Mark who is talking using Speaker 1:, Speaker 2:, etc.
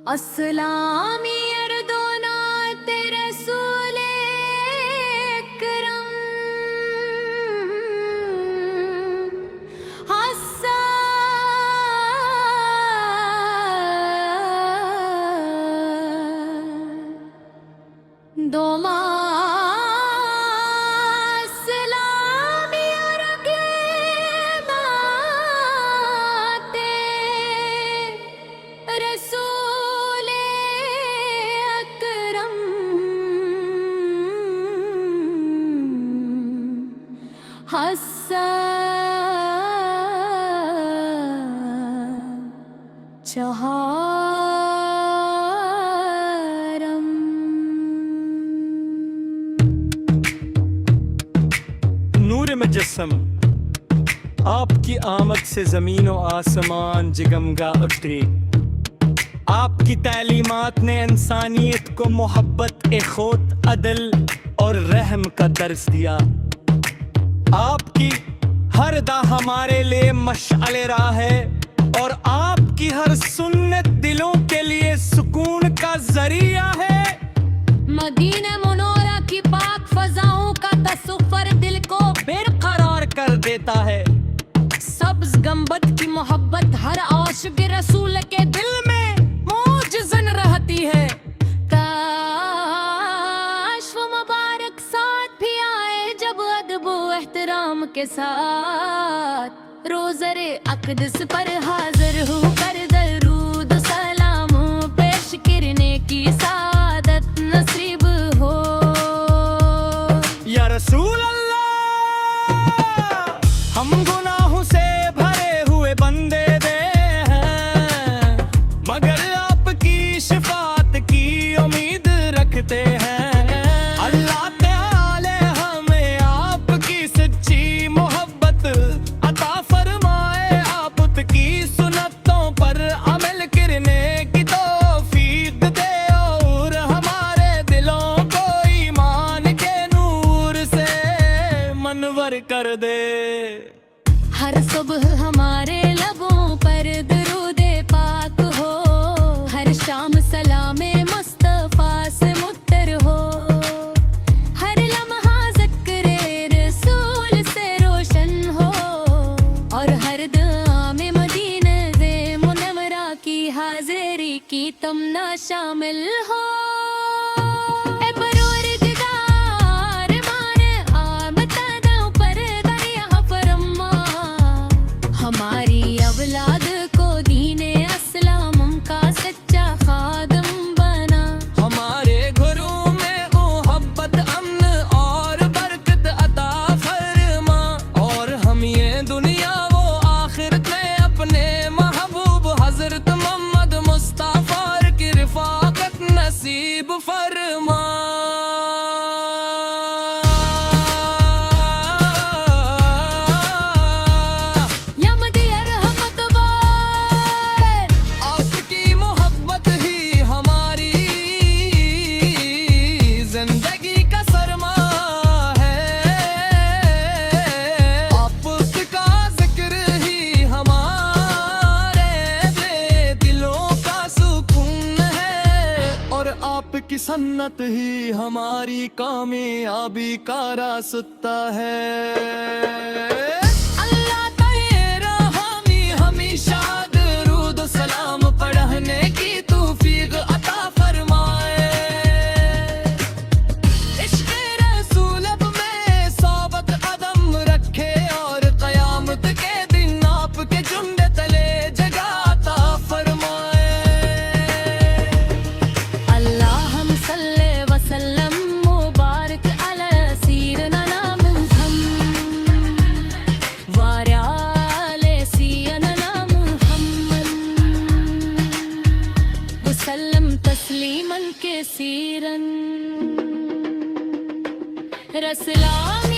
Speaker 1: अस्सलामी अर्दोना तेरे रसूले करम हस्सा दोमा हस्सा चहारम।
Speaker 2: नूर मुजस्सम, आपकी आमद से ज़मीन व आसमान जगमगा उठे। आपकी तालीमात ने इंसानियत को मोहब्बत, इख़्वत, अदल और रहम का दर्स दिया। आपकी हर दा हमारे लिए मशअल राह है और आपकी हर सुन्नत दिलों के लिए सुकून का जरिया है।
Speaker 1: मदीना मुनौरा की पाक फजाओं का तसव्वुर दिल को
Speaker 2: बेकरार कर देता है।
Speaker 1: सब्ज़ गंबद की मोहब्बत हर आशिक़ रसूल के दिल में मौजज़न रहती है। काश वो मुबारक साथ भी आए जब अदब एहतराम के साथ रोज़रे अक़दस पर हाज़िर हो कर दरूद सलाम पेश करने की सादत नसीब हो।
Speaker 2: या रसूल अल्लाह, हम गुनाहों से भरे हुए बंदे दे हैं, मगर आपकी शफाअत की उम्मीद रखते हैं। अल्लाह ताला हमें आपकी सच्ची मोहब्बत अता फरमाए। आप की सुन्नतों पर अमल करने की तौफीक दे और हमारे दिलों को ईमान के नूर से मनवर कर दे।
Speaker 1: हर सुबह हमारे लबों पर दरूदे पाक हो, हर शाम सलामे मुस्तफा से मुत्तर हो, हर लम्हा ज़िक्रे रसूल से रोशन हो और हर दुआ में मदीने दे मुनव्वरा की हाज़िरी की तमन्ना शामिल हो। ए परवरदिगार माने आमतदों पर दरिया फरमा, हमारी औलाद को दीने अस्लाम का सच्चा खादम बना।
Speaker 2: हमारे घरों में मोहब्बत, अमन और बरकत अता फरमा और हम ये दुनिया वो आखिरत में अपने महबूब हजरत मोहम्मद मुस्तफा की रिफाकत नसीब फरमा।
Speaker 1: या मदिया रहमत वार,
Speaker 2: आपकी मोहब्बत ही हमारी जिंदगी का सरमा है। आपका जिक्र ही हमारे दिलों का सुकून है और आपकी सन्नत ही हमारी कामयाबी का रास्ता है। अल्लाह तेरा हामी हमेशा दरूद सलाम पढ़ने की तौफीक अता फरमाए। इश्क़ रसूल अब में साबत कदम रखे और क़यामत के दिन आपके झुंड तले जगह अता फरमाए।
Speaker 1: अल्लाह हम सल्ले वसल्लम मुबारक अला सीरना मुहम्मद वाले सीरना मुहम्मद वसल्लम तस्लीमन के सीरन रसलामी।